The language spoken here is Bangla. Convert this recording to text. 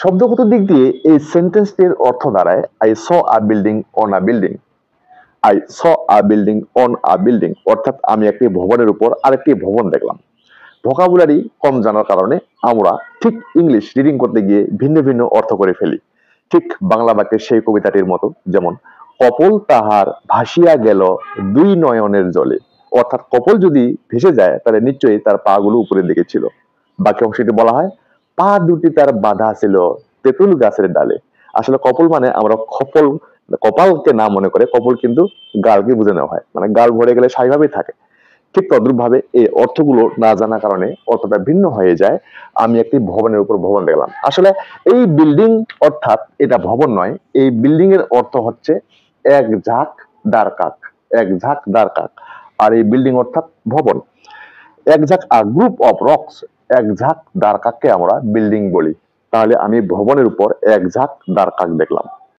শব্দগত দিক দিয়ে এই সেন্টেন্সটির অর্থ দাঁড়ায় I saw a building on a building. I saw a building on a building অর্থাৎ আমি একটি ভবনের উপর আরেকটি ভবন দেখলাম। ভোকাবুলারি কম জানার কারণে আমরা ঠিক ইংলিশ রিডিং করতে গিয়ে ভিন্ন ভিন্ন অর্থ করে ফেলি। ঠিক বাংলা বাক্যের সেই কবিতাটির মতো, যেমন কপল তাহার ভাসিয়া গেল দুই নয়নের জলে। অর্থাৎ কপল যদি ভেসে যায় তাহলে নিশ্চয়ই তার পা গুলো উপরের দিকে ছিল। বাকি অংশটি বলা হয় পা দুটি তার বাঁধা ছিল তেঁতুল গাছের ডালে। আসলে কপল মানে আমরা কপালকে না মনে করে কপল কিন্তু গালকে বোঝানো হয়, মানে গাল ভরে গেলে স্বাভাবিকভাবেই থাকে। ঠিক তদ্রুপ ভাবে এই অর্থগুলো না জানার কারণে অর্থটা ভিন্ন হয়ে যায়। আমি একটি ভবনের উপর ভবন দেখলাম, আসলে এই বিল্ডিং অর্থাৎ এটা ভবন নয়, এই বিল্ডিং এর অর্থ হচ্ছে এক ঝাঁক দাঁড় কাক। এক ঝাঁক দাঁড় কাক। আর এই বিল্ডিং অর্থাৎ ভবন। এক ঝাঁক গ্রুপ অফ রক্স, এক ঝাঁক দাঁড় কাককে আমরা বিল্ডিং বলি। তাহলে আমি ভবনের উপর এক ঝাঁক দাঁড় কাক দেখলাম।